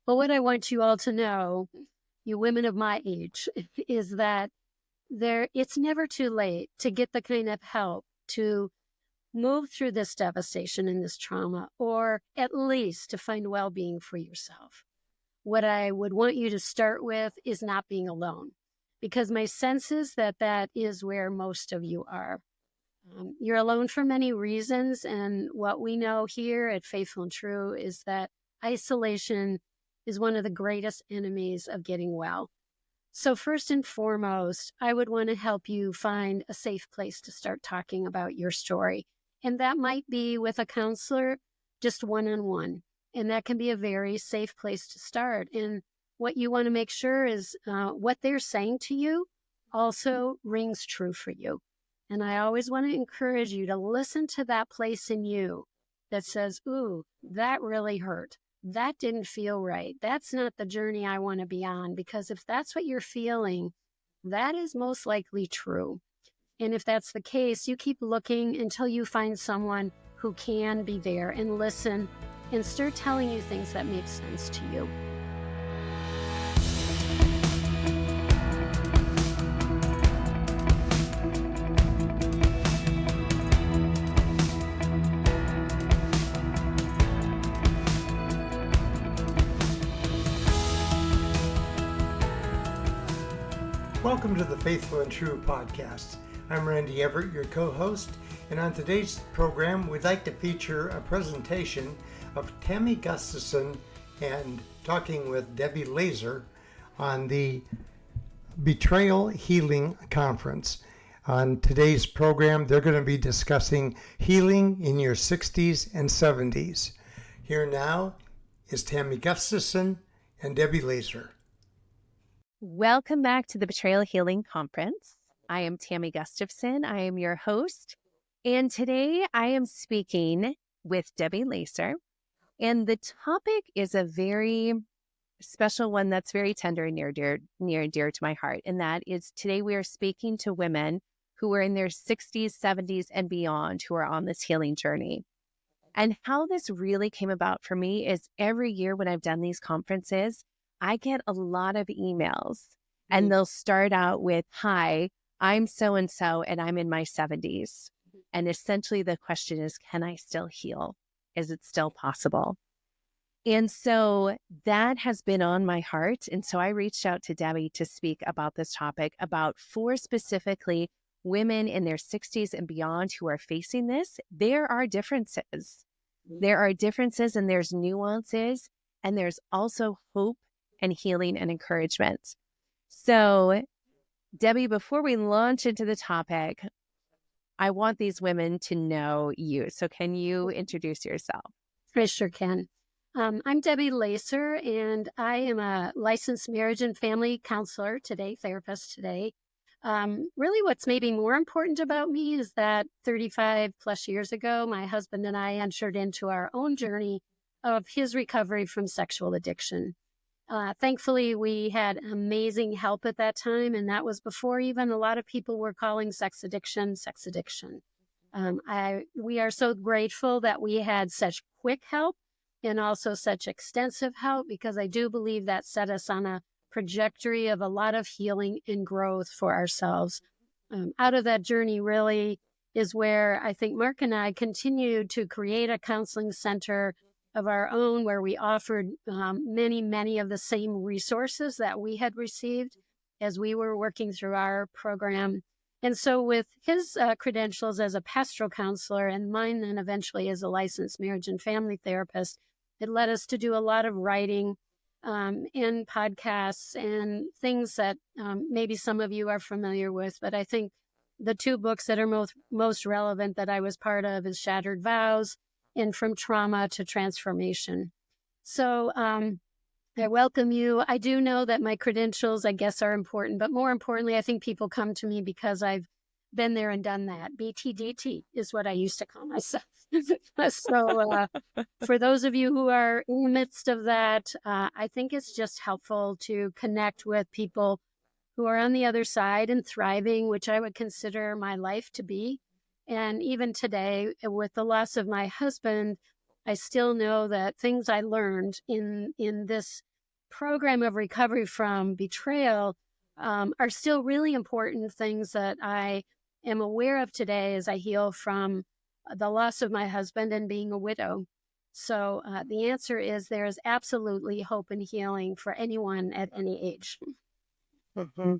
But what I want you all to know, you women of my age, is that it's never too late to get the kind of help to move through this devastation and this trauma, or at least to find well-being for yourself. What I would want you to start with is not being alone, because my sense is that is where most of you are. You're alone for many reasons, and what we know here at Faithful and True is that isolation is one of the greatest enemies of getting well. So first and foremost, I would want to help you find a safe place to start talking about your story. And that might be with a counselor, just one-on-one. And that can be a very safe place to start. And what you want to make sure is what they're saying to you also rings true for you. And I always want to encourage you to listen to that place in you that says, ooh, that really hurt. That didn't feel right. That's not the journey I want to be on. Because if that's what you're feeling, that is most likely true. And if that's the case, you keep looking until you find someone who can be there and listen and start telling you things that make sense to you. Welcome to the Faithful and True podcast. I'm Randy Everett, your co-host, and on today's program, we'd like to feature a presentation of Tammy Gustafson and talking with Debbie Laaser on the Betrayal Healing Conference. On today's program, they're going to be discussing healing in your 60s and 70s. Here now is Tammy Gustafson and Debbie Laaser. Welcome back to the Betrayal Healing Conference. I am Tammy Gustafson. I am your host. And today I am speaking with Debbie Laaser. And the topic is a very special one that's very tender and near and dear to my heart. And that is today we are speaking to women who are in their 60s, 70s, and beyond who are on this healing journey. And how this really came about for me is every year when I've done these conferences, I get a lot of emails and they'll start out with, hi, I'm so-and-so and I'm in my 70s. And essentially the question is, can I still heal? Is it still possible? And so that has been on my heart. And so I reached out to Debbie to speak about this topic, for specifically women in their 60s and beyond who are facing this. There are differences. There are differences and there's nuances, and there's also hope and healing and encouragement. So, Debbie, before we launch into the topic, I want these women to know you. So can you introduce yourself? I sure can. I'm Debbie Laaser, and I am a licensed marriage and family counselor today, therapist today. Really what's maybe more important about me is that 35 plus years ago, my husband and I entered into our own journey of his recovery from sexual addiction. Thankfully, we had amazing help at that time, and that was before even a lot of people were calling sex addiction. We are so grateful that we had such quick help and also such extensive help, because I do believe that set us on a trajectory of a lot of healing and growth for ourselves. Out of that journey really is where I think Mark and I continued to create a counseling center of our own, where we offered many of the same resources that we had received as we were working through our program. And so with his credentials as a pastoral counselor and mine then eventually as a licensed marriage and family therapist, it led us to do a lot of writing and podcasts and things that maybe some of you are familiar with. But I think the two books that are most relevant that I was part of is Shattered Vows and From Trauma to Transformation. So I welcome you. I do know that my credentials, I guess, are important, but more importantly, I think people come to me because I've been there and done that. BTDT is what I used to call myself. So for those of you who are in the midst of that, I think it's just helpful to connect with people who are on the other side and thriving, which I would consider my life to be. And even today, with the loss of my husband, I still know that things I learned in this program of recovery from betrayal are still really important things that I am aware of today as I heal from the loss of my husband and being a widow. So the answer is there is absolutely hope and healing for anyone at any age. Mm-hmm.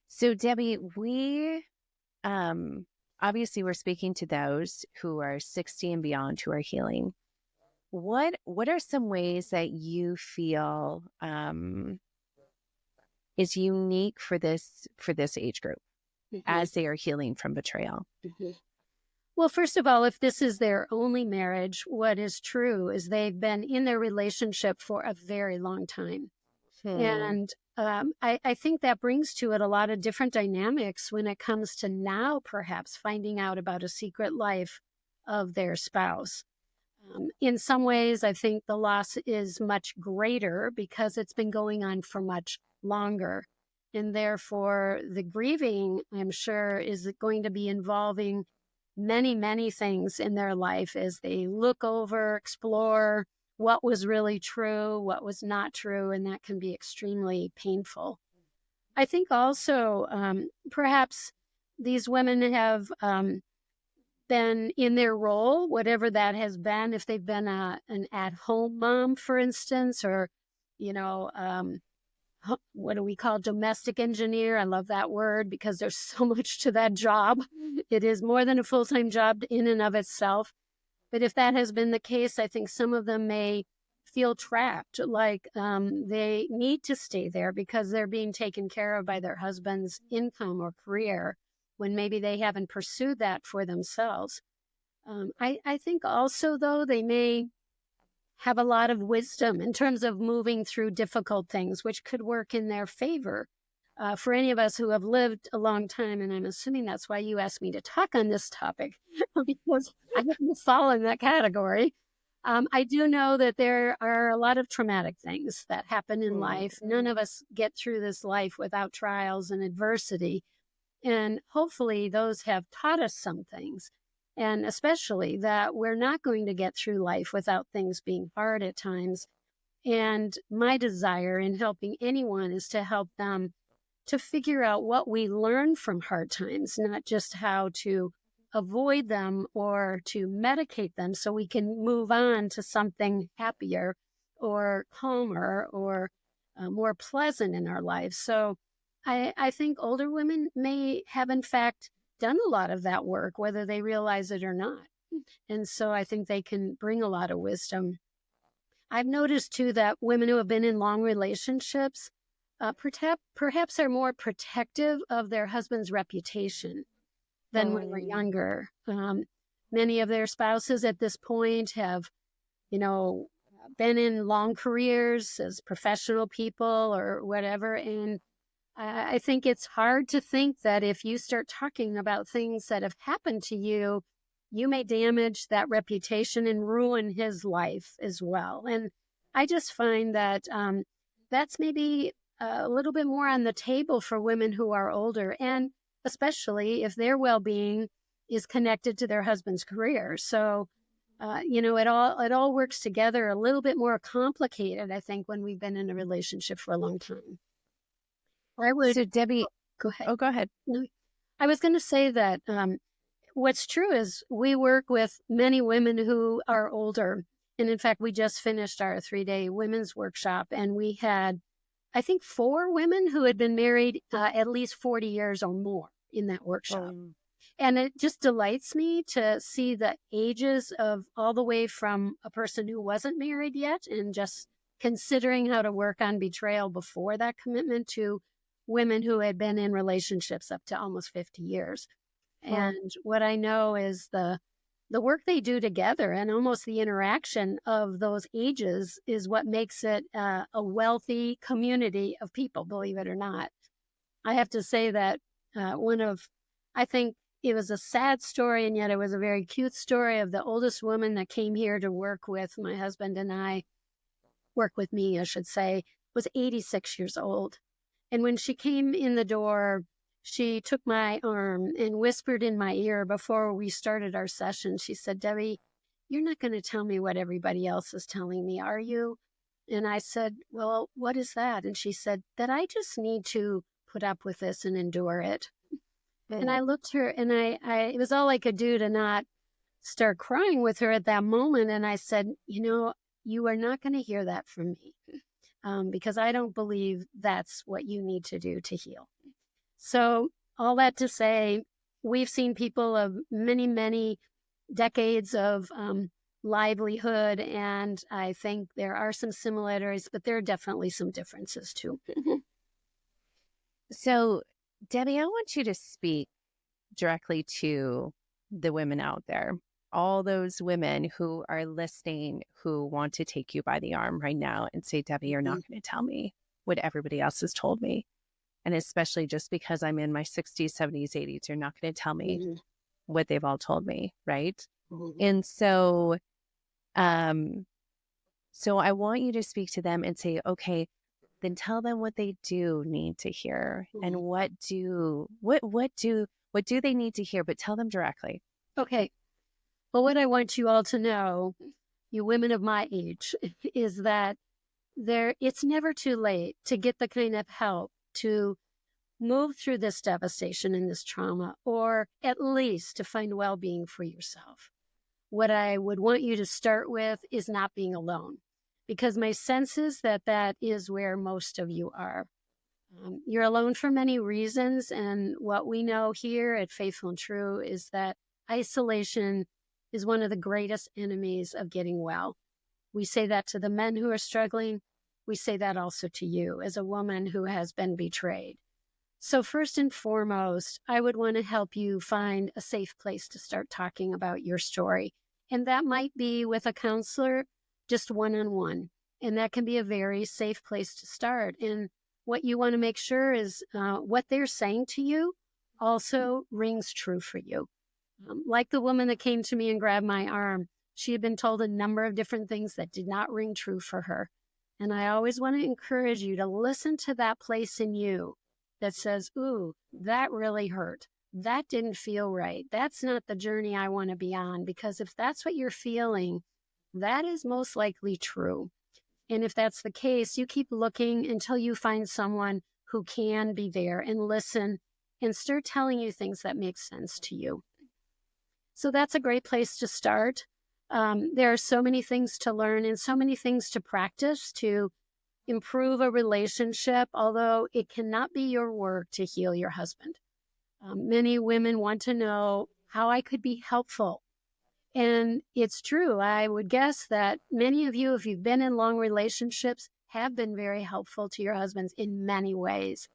So Debbie, we obviously we're speaking to those who are 60 and beyond who are healing. What are some ways that you feel is unique for this age group as they are healing from betrayal? Well, first of all, if this is their only marriage, what is true is they've been in their relationship for a very long time. And I think that brings to it a lot of different dynamics when it comes to now perhaps finding out about a secret life of their spouse. In some ways, I think the loss is much greater because it's been going on for much longer. And therefore, the grieving, I'm sure, is going to be involving many, many things in their life as they look over, explore what was really true, what was not true, and that can be extremely painful. I think also perhaps these women have been in their role, whatever that has been, if they've been an at-home mom, for instance, or, what do we call domestic engineer? I love that word because there's so much to that job. It is more than a full-time job in and of itself. But if that has been the case, I think some of them may feel trapped, like they need to stay there because they're being taken care of by their husband's income or career when maybe they haven't pursued that for themselves. I think also, though, they may have a lot of wisdom in terms of moving through difficult things, which could work in their favor. For any of us who have lived a long time, and I'm assuming that's why you asked me to talk on this topic, because I happen to fall in that category. I do know that there are a lot of traumatic things that happen in life. None of us get through this life without trials and adversity. And hopefully those have taught us some things. And especially that we're not going to get through life without things being hard at times. And my desire in helping anyone is to help them to figure out what we learn from hard times, not just how to avoid them or to medicate them so we can move on to something happier or calmer or more pleasant in our lives. So I think older women may have, in fact, done a lot of that work, whether they realize it or not. And so I think they can bring a lot of wisdom. I've noticed, too, that women who have been in long relationships perhaps are more protective of their husband's reputation than when we're younger. Many of their spouses at this point have, been in long careers as professional people or whatever. And I think it's hard to think that if you start talking about things that have happened to you, you may damage that reputation and ruin his life as well. And I just find that that's maybe a little bit more on the table for women who are older, and especially if their well-being is connected to their husband's career. So, it all works together a little bit more complicated, I think, when we've been in a relationship for a long time. So Debbie, go ahead. Oh, go ahead. No, I was going to say that what's true is we work with many women who are older. And in fact, we just finished our 3-day women's workshop, and we had, I think, 4 women who had been married at least 40 years or more in that workshop. And it just delights me to see the ages of all the way from a person who wasn't married yet and just considering how to work on betrayal before that commitment to women who had been in relationships up to almost 50 years. And what I know is the work they do together and almost the interaction of those ages is what makes it a wealthy community of people, believe it or not. I have to say that I think it was a sad story, and yet it was a very cute story of the oldest woman that came here to work with my husband and work with me, I should say, was 86 years old. And when she came in the door, she took my arm and whispered in my ear before we started our session. She said, "Debbie, you're not going to tell me what everybody else is telling me, are you?" And I said, well, what is that? And she said, that I just need to put up with this and endure it. And I looked at her, and it was all I could do to not start crying with her at that moment. And I said, you are not going to hear that from me, because I don't believe that's what you need to do to heal. So all that to say, we've seen people of many, many decades of livelihood, and I think there are some similarities, but there are definitely some differences too. So, Debbie, I want you to speak directly to the women out there, all those women who are listening, who want to take you by the arm right now and say, Debbie, you're not going to tell me what everybody else has told me. And especially just because I'm in my 60s, 70s, 80s, you're not going to tell me what they've all told me, right? And so I want you to speak to them and say, okay, then tell them what they do need to hear and what do they need to hear, but tell them directly. Okay. Well, what I want you all to know, you women of my age, is that it's never too late to get the kind of help to move through this devastation and this trauma, or at least to find well-being for yourself. What I would want you to start with is not being alone, because my sense is that is where most of you are. You're alone for many reasons, and what we know here at Faithful and True is that isolation is one of the greatest enemies of getting well. We say that to the men who are struggling. We say that also to you as a woman who has been betrayed. So first and foremost, I would want to help you find a safe place to start talking about your story. And that might be with a counselor, just one-on-one. And that can be a very safe place to start. And what you want to make sure is what they're saying to you also rings true for you. Like the woman that came to me and grabbed my arm, she had been told a number of different things that did not ring true for her. And I always want to encourage you to listen to that place in you that says, ooh, that really hurt. That didn't feel right. That's not the journey I want to be on, because if that's what you're feeling, that is most likely true. And if that's the case, you keep looking until you find someone who can be there and listen and start telling you things that make sense to you. So that's a great place to start. There are so many things to learn and so many things to practice to improve a relationship, although it cannot be your work to heal your husband. Many women want to know how I could be helpful. And it's true. I would guess that many of you, if you've been in long relationships, have been very helpful to your husbands in many ways.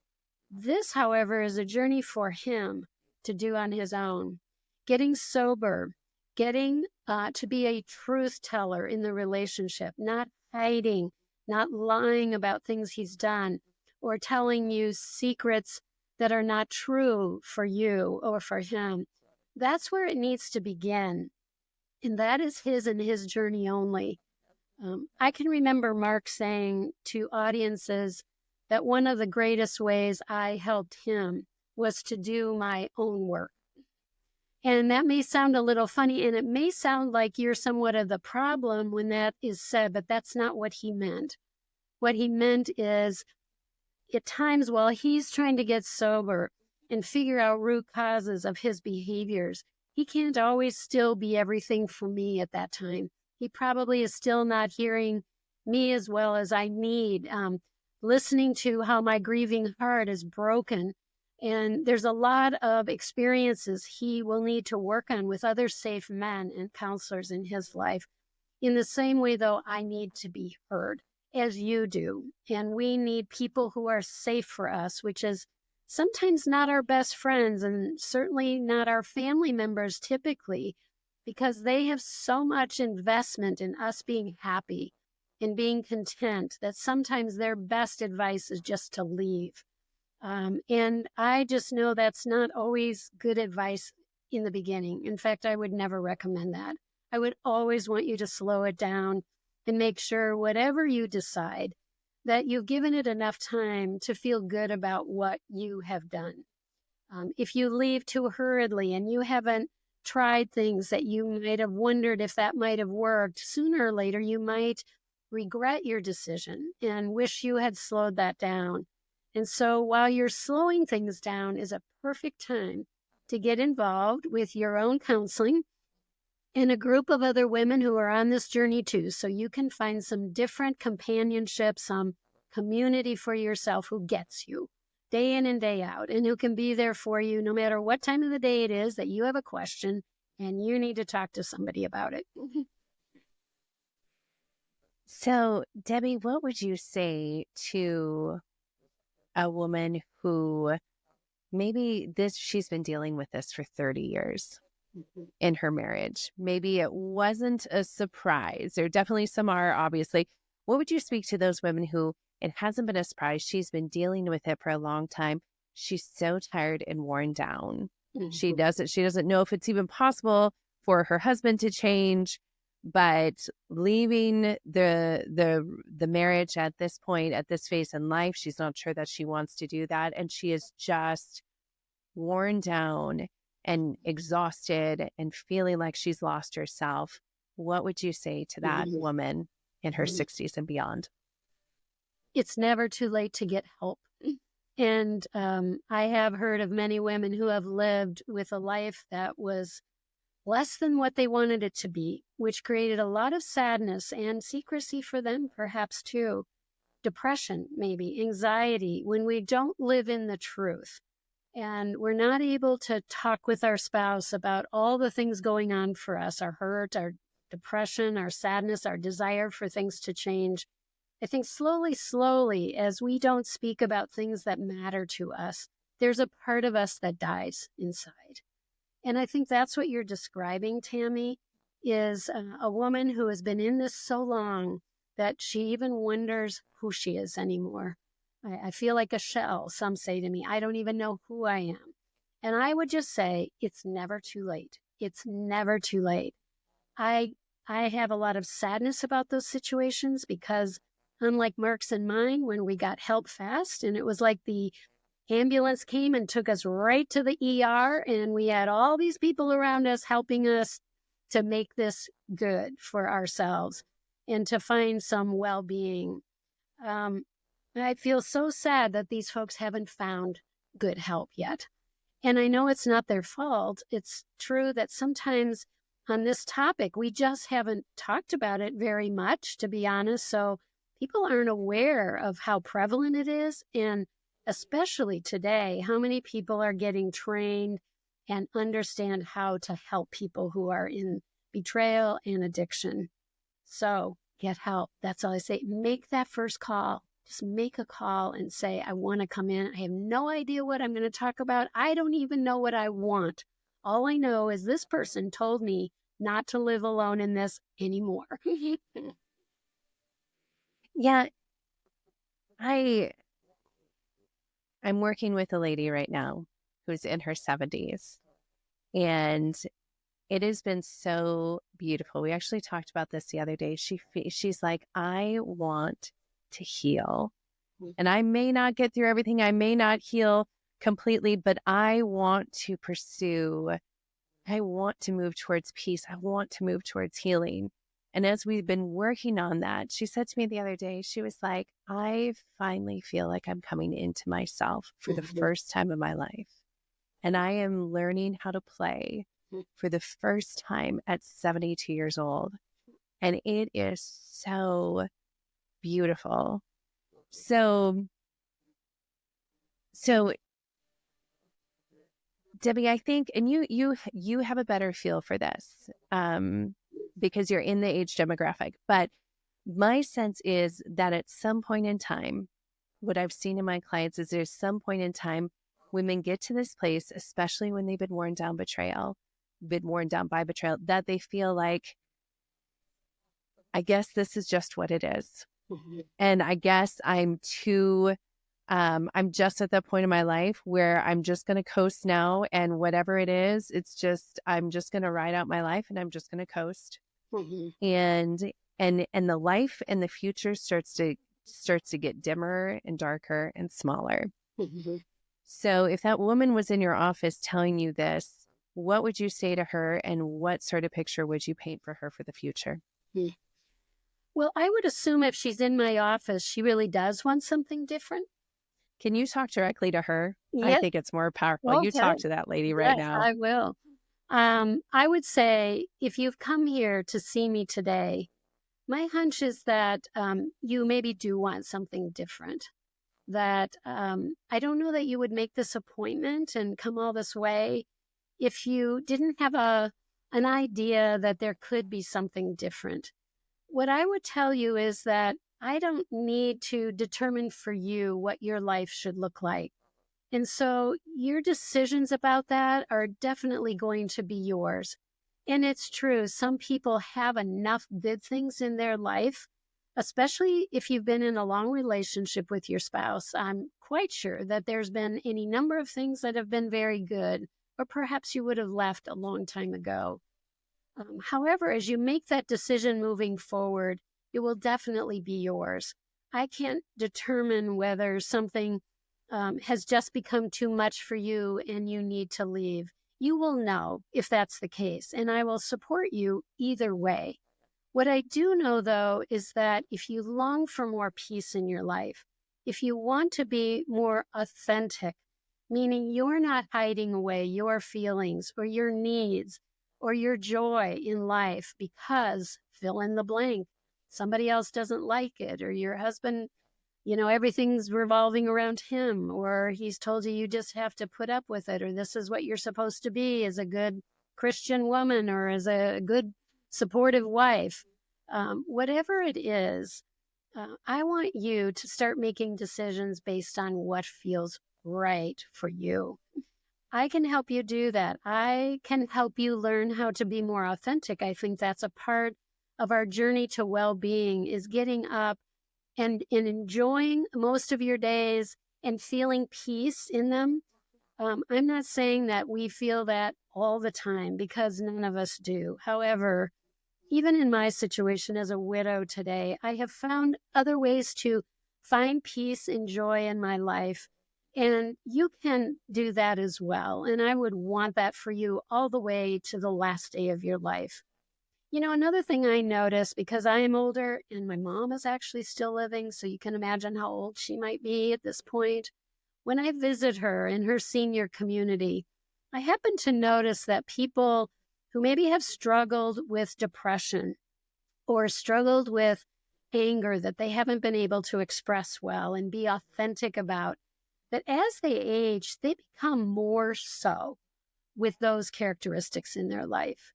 This, however, is a journey for him to do on his own. Getting sober, getting to be a truth teller in the relationship, not hiding, not lying about things he's done, or telling you secrets that are not true for you or for him. That's where it needs to begin. And that is his and his journey only. I can remember Mark saying to audiences that one of the greatest ways I helped him was to do my own work. And that may sound a little funny, and it may sound like you're somewhat of the problem when that is said, but that's not what he meant. What he meant is, at times while he's trying to get sober and figure out root causes of his behaviors, he can't always still be everything for me at that time. He probably is still not hearing me as well as I need, listening to how my grieving heart is broken. And there's a lot of experiences he will need to work on with other safe men and counselors in his life. In the same way, though, I need to be heard, as you do. And we need people who are safe for us, which is sometimes not our best friends and certainly not our family members typically, because they have so much investment in us being happy and being content that sometimes their best advice is just to leave. And I just know that's not always good advice in the beginning. In fact, I would never recommend that. I would always want you to slow it down and make sure whatever you decide, that you've given it enough time to feel good about what you have done. If you leave too hurriedly and you haven't tried things that you might have wondered if that might have worked, sooner or later you might regret your decision and wish you had slowed that down. And so while you're slowing things down is a perfect time to get involved with your own counseling and a group of other women who are on this journey too. So you can find some different companionship, some community for yourself who gets you day in and day out and who can be there for you no matter what time of the day it is that you have a question and you need to talk to somebody about it. So, Debbie, what would you say to a woman who maybe she's been dealing with this for 30 years in her marriage? Maybe it wasn't a surprise. There definitely some are, obviously. What would you speak to those women who it hasn't been a surprise? She's been dealing with it for a long time. She's so tired and worn down. She doesn't know if it's even possible for her husband to change. But leaving the marriage at this point, at this phase in life, she's not sure that she wants to do that. And she is just worn down and exhausted and feeling like she's lost herself. What would you say to that woman in her 60s and beyond? It's never too late to get help. And I have heard of many women who have lived with a life that was less than what they wanted it to be, which created a lot of sadness and secrecy for them, perhaps too. Depression, maybe, anxiety, when we don't live in the truth. And we're not able to talk with our spouse about all the things going on for us, our hurt, our depression, our sadness, our desire for things to change. I think slowly, as we don't speak about things that matter to us, there's a part of us that dies inside. And I think that's what you're describing, Tammy, is a woman who has been in this so long that she even wonders who she is anymore. I feel like a shell, some say to me. I don't even know who I am. And I would just say, it's never too late. It's never too late. I have a lot of sadness about those situations because unlike Mark's and mine, when we got help fast, and it was like the ambulance came and took us right to the ER, and we had all these people around us helping us to make this good for ourselves and to find some well-being. I feel so sad that these folks haven't found good help yet. And I know it's not their fault. It's true that sometimes on this topic, we just haven't talked about it very much, to be honest. So people aren't aware of how prevalent it is. And especially today, how many people are getting trained and understand how to help people who are in betrayal and addiction. So get help. That's all I say. Make that first call. Just make a call and say, I want to come in. I have no idea what I'm going to talk about. I don't even know what I want. All I know is this person told me not to live alone in this anymore. Yeah. I'm working with a lady right now who's in her 70s, and it has been so beautiful. We actually talked about this the other day. She's like, I want to heal, and I may not get through everything. I may not heal completely, but I want to pursue. I want to move towards peace. I want to move towards healing. And as we've been working on that, she said to me the other day, she was like, I finally feel like I'm coming into myself for the first time in my life. And I am learning how to play for the first time at 72 years old. And it is so beautiful. So Debbie, I think, and you have a better feel for this, because you're in the age demographic. But my sense is that at some point in time, what I've seen in my clients is there's some point in time women get to this place, especially when they've been worn down by betrayal, that they feel like, I guess this is just what it is. And I guess I'm just at that point in my life where I'm just going to coast now, and whatever it is, I'm just going to ride out my life, and I'm just going to coast. And the life and the future starts to get dimmer and darker and smaller. So if that woman was in your office telling you this, what would you say to her, and what sort of picture would you paint for her for the future? Well, I would assume if she's in my office, she really does want something different. Can you talk directly to her? I Yes. think it's more powerful. You Okay. talk to that lady right Yes, now. I will. I would say if you've come here to see me today, my hunch is that you maybe do want something different. That I don't know that you would make this appointment and come all this way if you didn't have an idea that there could be something different. What I would tell you is that I don't need to determine for you what your life should look like. And so your decisions about that are definitely going to be yours. And it's true, some people have enough good things in their life, especially if you've been in a long relationship with your spouse. I'm quite sure that there's been any number of things that have been very good, or perhaps you would have left a long time ago. However, as you make that decision moving forward, it will definitely be yours. I can't determine whether something has just become too much for you and you need to leave. You will know if that's the case, and I will support you either way. What I do know, though, is that if you long for more peace in your life, if you want to be more authentic, meaning you're not hiding away your feelings or your needs or your joy in life because fill in the blank, somebody else doesn't like it, or your husband, everything's revolving around him, or he's told you just have to put up with it, or this is what you're supposed to be as a good Christian woman or as a good supportive wife. Whatever it is, I want you to start making decisions based on what feels right for you. I can help you do that. I can help you learn how to be more authentic. I think that's a part of our journey to well-being, is getting up and enjoying most of your days and feeling peace in them. I'm not saying that we feel that all the time, because none of us do. However, even in my situation as a widow today, I have found other ways to find peace and joy in my life. And you can do that as well. And I would want that for you all the way to the last day of your life. Another thing I noticed, because I am older and my mom is actually still living, so you can imagine how old she might be at this point. When I visit her in her senior community, I happen to notice that people who maybe have struggled with depression or struggled with anger that they haven't been able to express well and be authentic about, that as they age, they become more so with those characteristics in their life.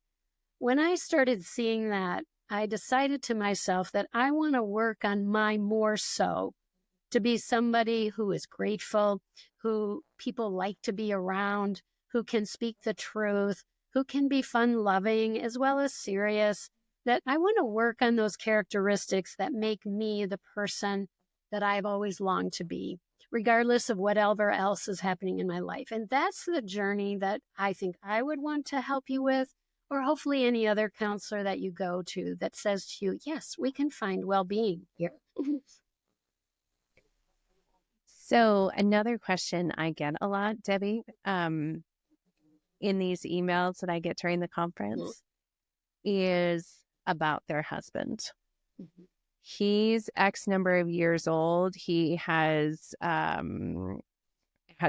When I started seeing that, I decided to myself that I want to work on my more so, to be somebody who is grateful, who people like to be around, who can speak the truth, who can be fun-loving as well as serious, that I want to work on those characteristics that make me the person that I've always longed to be, regardless of whatever else is happening in my life. And that's the journey that I think I would want to help you with, or hopefully any other counselor that you go to that says to you, yes, we can find well-being here. So another question I get a lot, Debbie, in these emails that I get during the conference is about their husband. Mm-hmm. He's X number of years old. He has had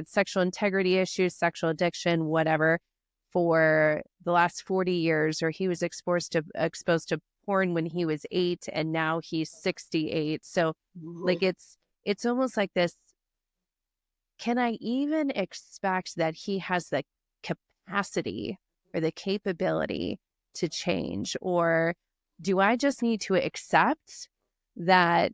sexual integrity issues, sexual addiction, whatever, for the last 40 years, or he was exposed to porn when he was 8 and now he's 68. So like it's almost like this. Can I even expect that he has the capacity or the capability to change? Or do I just need to accept that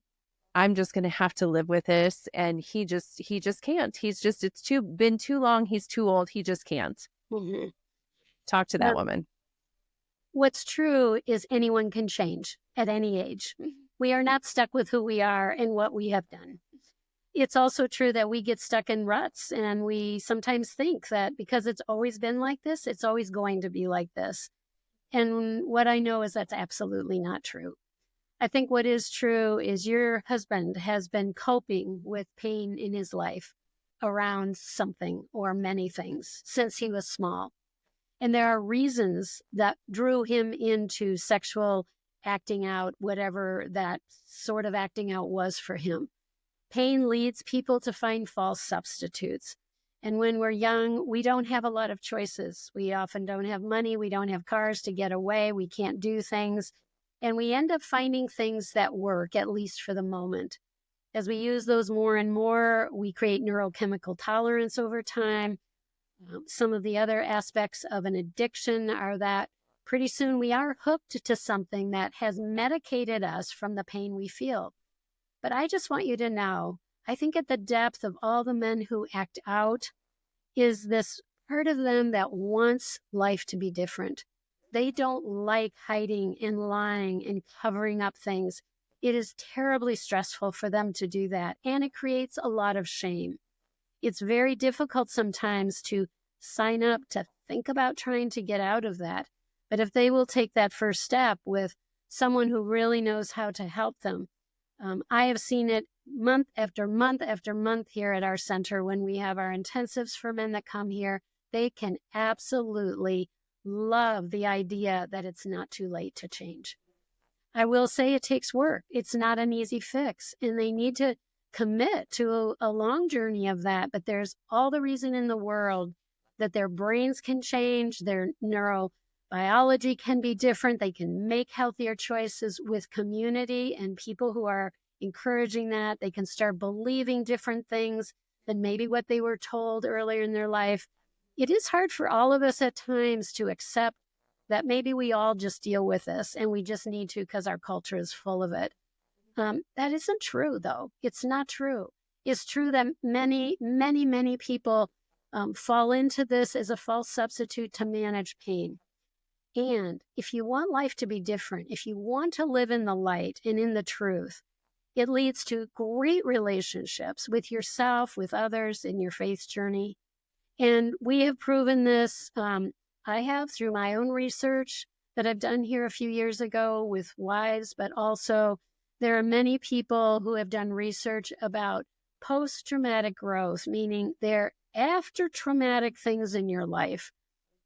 I'm just going to have to live with this, and he just can't. It's been too long. He's too old. He just can't. Mm-hmm. Talk to that woman. What's true is anyone can change at any age. We are not stuck with who we are and what we have done. It's also true that we get stuck in ruts, and we sometimes think that because it's always been like this, it's always going to be like this. And what I know is that's absolutely not true. I think what is true is your husband has been coping with pain in his life around something or many things since he was small. And there are reasons that drew him into sexual acting out whatever that sort of acting out was for him. Pain leads people to find false substitutes. And when we're young, we don't have a lot of choices. We often don't have money. We don't have cars to get away. We can't do things. And we end up finding things that work, at least for the moment. As we use those more and more, we create neurochemical tolerance over time. Some of the other aspects of an addiction are that pretty soon we are hooked to something that has medicated us from the pain we feel. But I just want you to know, I think at the depth of all the men who act out is this part of them that wants life to be different. They don't like hiding and lying and covering up things. It is terribly stressful for them to do that, and it creates a lot of shame. It's very difficult sometimes to sign up to think about trying to get out of that. But if they will take that first step with someone who really knows how to help them, I have seen it month after month after month here at our center when we have our intensives for men that come here. They can absolutely love the idea that it's not too late to change. I will say it takes work. It's not an easy fix, and they need to commit to a long journey of that. But there's all the reason in the world that their brains can change, their neurobiology can be different. They can make healthier choices with community and people who are encouraging that. They can start believing different things than maybe what they were told earlier in their life. It is hard for all of us at times to accept that maybe we all just deal with this and we just need to because our culture is full of it. That isn't true, though. It's not true. It's true that many, many, many people fall into this as a false substitute to manage pain. And if you want life to be different, if you want to live in the light and in the truth, it leads to great relationships with yourself, with others in your faith journey. And we have proven this. I have through my own research that I've done here a few years ago with wives, but also there are many people who have done research about post-traumatic growth, meaning they're after traumatic things in your life.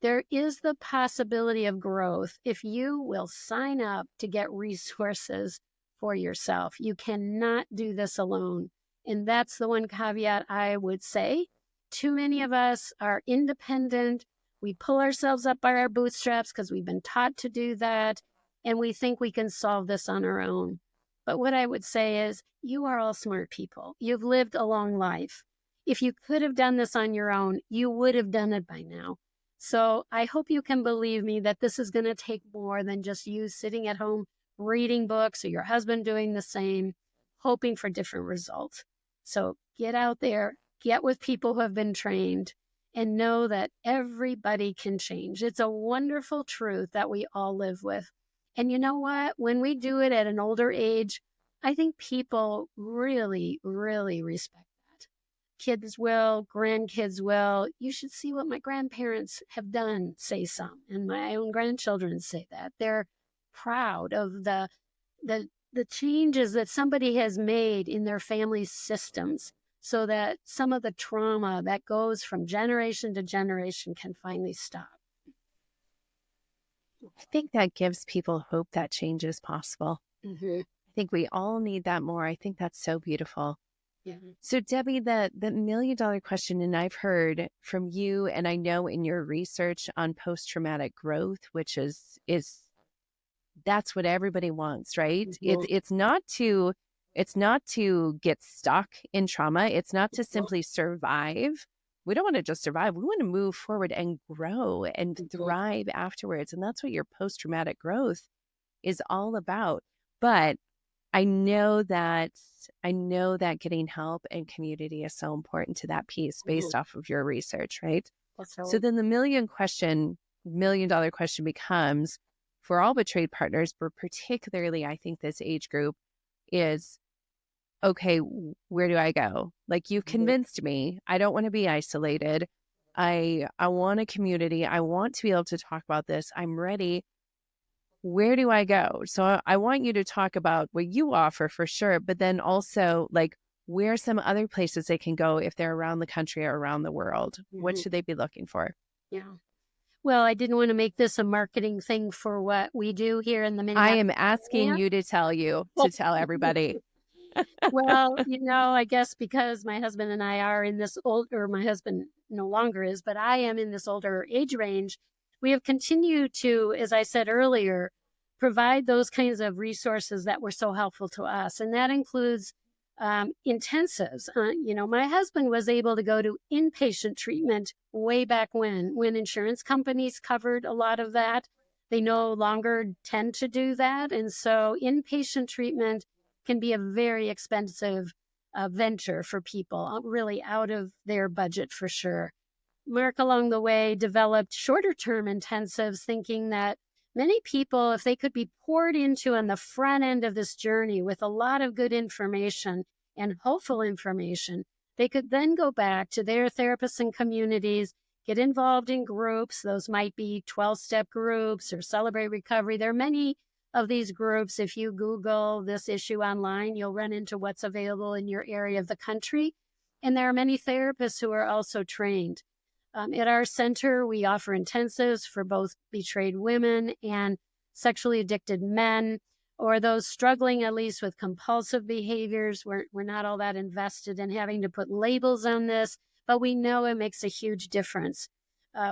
There is the possibility of growth if you will sign up to get resources for yourself. You cannot do this alone. And that's the one caveat I would say. Too many of us are independent. We pull ourselves up by our bootstraps because we've been taught to do that. And we think we can solve this on our own. But what I would say is you are all smart people. You've lived a long life. If you could have done this on your own, you would have done it by now. So I hope you can believe me that this is going to take more than just you sitting at home reading books or your husband doing the same, hoping for different results. So get out there, get with people who have been trained, and know that everybody can change. It's a wonderful truth that we all live with. And you know what? When we do it at an older age, I think people really, really respect that. Kids will, grandkids will. You should see what my grandparents have done, say some. And my own grandchildren say that. They're proud of the changes that somebody has made in their family's systems so that some of the trauma that goes from generation to generation can finally stop. I think that gives people hope that change is possible. Mm-hmm. I think we all need that more. I think that's so beautiful. Yeah. So Debbie, the $1 million question, and I've heard from you, and I know in your research on post-traumatic growth, which is that's what everybody wants, right? Mm-hmm. It's not to get stuck in trauma. It's not to simply survive. We don't want to just survive. We want to move forward and grow and thrive afterwards. And that's what your post-traumatic growth is all about. But I know that getting help and community is so important to that piece based off of your research, right? So then the $1 million question becomes, for all betrayed partners, but particularly I think this age group is, okay, where do I go? Like, you've convinced me. I don't want to be isolated. I want a community. I want to be able to talk about this. I'm ready. Where do I go? So I want you to talk about what you offer for sure, but then also like where are some other places they can go if they're around the country or around the world? What should they be looking for? Yeah. Well, I didn't want to make this a marketing thing for what we do here in the Minneapolis. I am asking you to tell everybody. Well, I guess because my husband and I are in this my husband no longer is, but I am in this older age range, we have continued to, as I said earlier, provide those kinds of resources that were so helpful to us. And that includes intensives. My husband was able to go to inpatient treatment way back when insurance companies covered a lot of that. They no longer tend to do that. And so inpatient treatment can be a very expensive venture for people, really out of their budget for sure. Mark, along the way, developed shorter term intensives, thinking that many people, if they could be poured into on the front end of this journey with a lot of good information and hopeful information, they could then go back to their therapists and communities, get involved in groups. Those might be 12-step groups or Celebrate Recovery. There are many of these groups. If you Google this issue online, you'll run into what's available in your area of the country. And there are many therapists who are also trained. At our center, we offer intensives for both betrayed women and sexually addicted men, or those struggling at least with compulsive behaviors. We're not all that invested in having to put labels on this, but we know it makes a huge difference.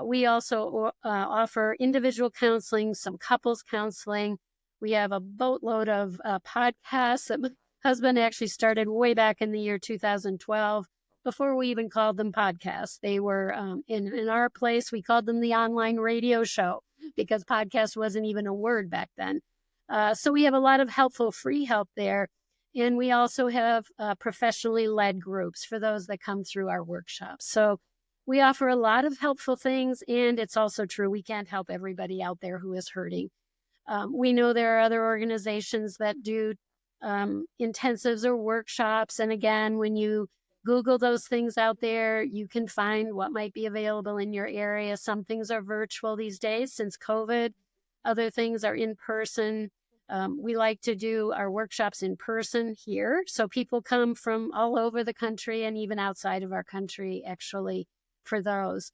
We also offer individual counseling, some couples counseling. We have a boatload of podcasts that my husband actually started way back in the year 2012. Before we even called them podcasts. They were, in our place, we called them the online radio show because podcast wasn't even a word back then. So we have a lot of helpful free help there. And we also have professionally led groups for those that come through our workshops. So we offer a lot of helpful things. And it's also true, we can't help everybody out there who is hurting. We know there are other organizations that do intensives or workshops. And again, when you Google those things out there, you can find what might be available in your area. Some things are virtual these days since COVID. Other things are in person. We like to do our workshops in person here. So people come from all over the country and even outside of our country, actually, for those.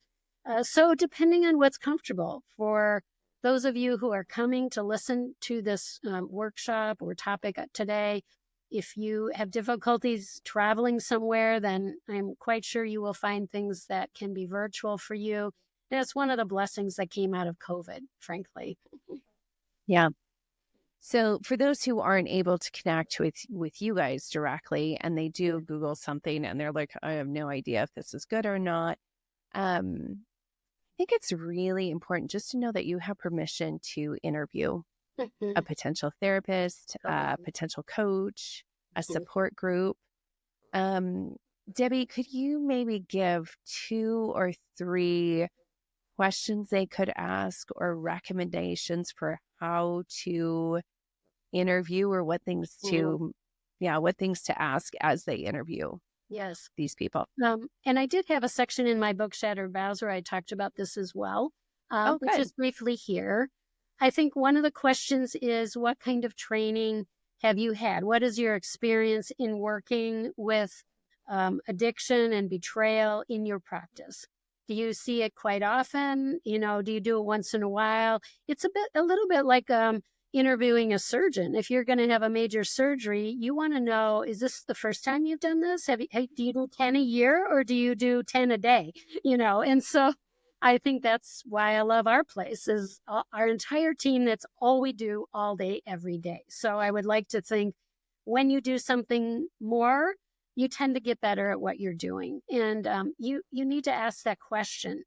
So depending on what's comfortable for those of you who are coming to listen to this workshop or topic today, if you have difficulties traveling somewhere, then I'm quite sure you will find things that can be virtual for you. That's one of the blessings that came out of COVID, frankly. Yeah. So for those who aren't able to connect with you guys directly and they do Google something and they're like, I have no idea if this is good or not. I think it's really important just to know that you have permission to interview a potential therapist, a potential coach, a support group. Debbie, could you maybe give 2 or 3 questions they could ask or recommendations for how to interview or what things to ask as they interview these people? And I did have a section in my book, Shattered Vows, where I talked about this as well, which is briefly here. I think one of the questions is, what kind of training have you had? What is your experience in working with addiction and betrayal in your practice? Do you see it quite often? Do you do it once in a while? It's a little bit like interviewing a surgeon. If you're going to have a major surgery, you want to know, is this the first time you've done this? Do you do 10 a year or do you do 10 a day? And so I think that's why I love our place, is our entire team. That's all we do all day, every day. So I would like to think when you do something more, you tend to get better at what you're doing. And you need to ask that question.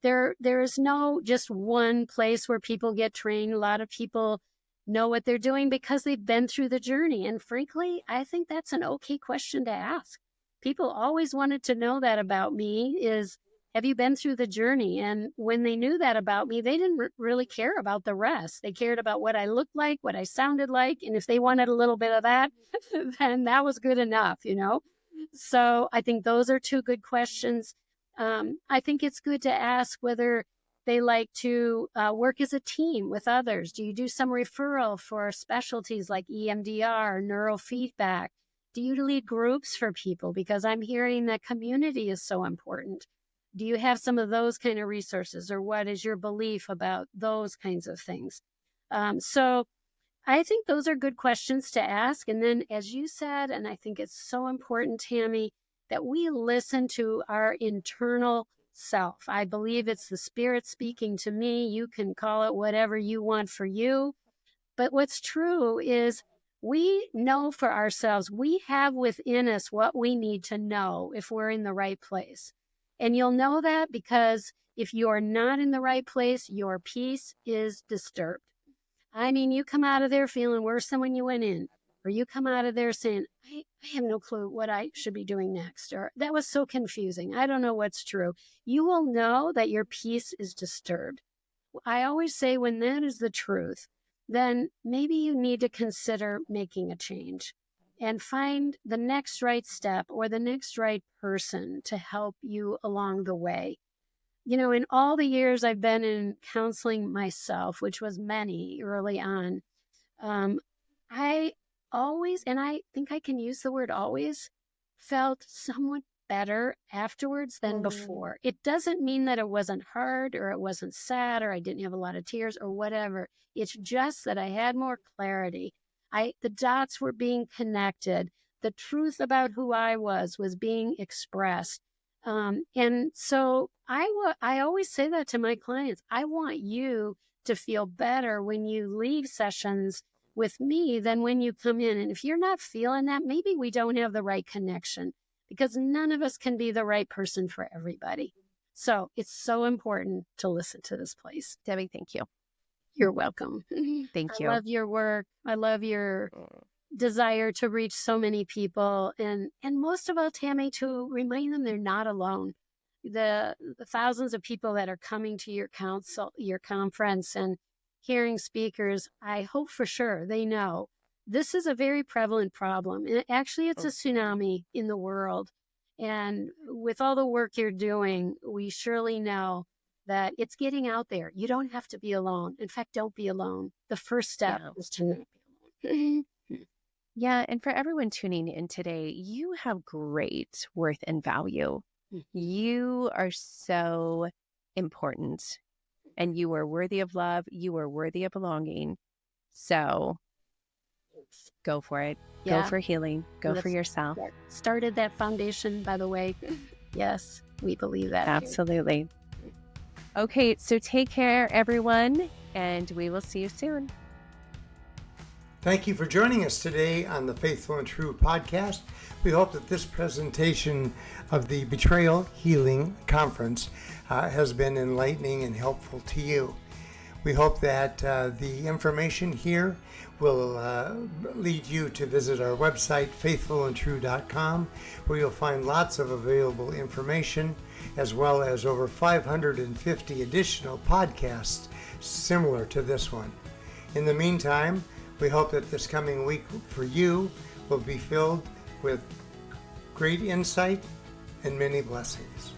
There is no just one place where people get trained. A lot of people know what they're doing because they've been through the journey. And frankly, I think that's an okay question to ask. People always wanted to know that about me, is, have you been through the journey? And when they knew that about me, they didn't really care about the rest. They cared about what I looked like, what I sounded like. And if they wanted a little bit of that, then that was good enough, So I think those are 2 good questions. I think it's good to ask whether they like to work as a team with others. Do you do some referral for specialties like EMDR, neurofeedback? Do you lead groups for people? Because I'm hearing that community is so important. Do you have some of those kind of resources, or what is your belief about those kinds of things? So I think those are good questions to ask. And then, as you said, and I think it's so important, Tammy, that we listen to our internal self. I believe it's the spirit speaking to me. You can call it whatever you want for you. But what's true is we know for ourselves, we have within us what we need to know if we're in the right place. And you'll know that because if you're not in the right place, your peace is disturbed. I mean, you come out of there feeling worse than when you went in, or you come out of there saying, I have no clue what I should be doing next, or that was so confusing. I don't know what's true. You will know that your peace is disturbed. I always say when that is the truth, then maybe you need to consider making a change and find the next right step or the next right person to help you along the way. You know, in all the years I've been in counseling myself, which was many early on, I always, and I think I can use the word always, felt somewhat better afterwards than before. It doesn't mean that it wasn't hard or it wasn't sad or I didn't have a lot of tears or whatever. It's just that I had more clarity. The dots were being connected. The truth about who I was being expressed. And so I always say that to my clients. I want you to feel better when you leave sessions with me than when you come in. And if you're not feeling that, maybe we don't have the right connection, because none of us can be the right person for everybody. So it's so important to listen to this place. Debbie, thank you. You're welcome. Thank you. I love your work. I love your desire to reach so many people. And most of all, Tammy, to remind them they're not alone. The thousands of people that are coming to your conference and hearing speakers, I hope for sure they know this is a very prevalent problem. And actually, it's a tsunami in the world. And with all the work you're doing, we surely know that it's getting out there. You don't have to be alone. In fact, don't be alone. The first step is to not be alone. Yeah. And for everyone tuning in today, you have great worth and value. You are so important and you are worthy of love. You are worthy of belonging. So go for it. Yeah. Go for healing. Go for yourself. Started that foundation, by the way. Yes, we believe that. Absolutely. Okay, so take care, everyone, and we will see you soon. Thank you for joining us today on the Faithful and True podcast. We hope that this presentation of the Betrayal Healing Conference has been enlightening and helpful to you. We hope that the information here will lead you to visit our website, faithfulandtrue.com, where you'll find lots of available information, as well as over 550 additional podcasts similar to this one. In the meantime, we hope that this coming week for you will be filled with great insight and many blessings.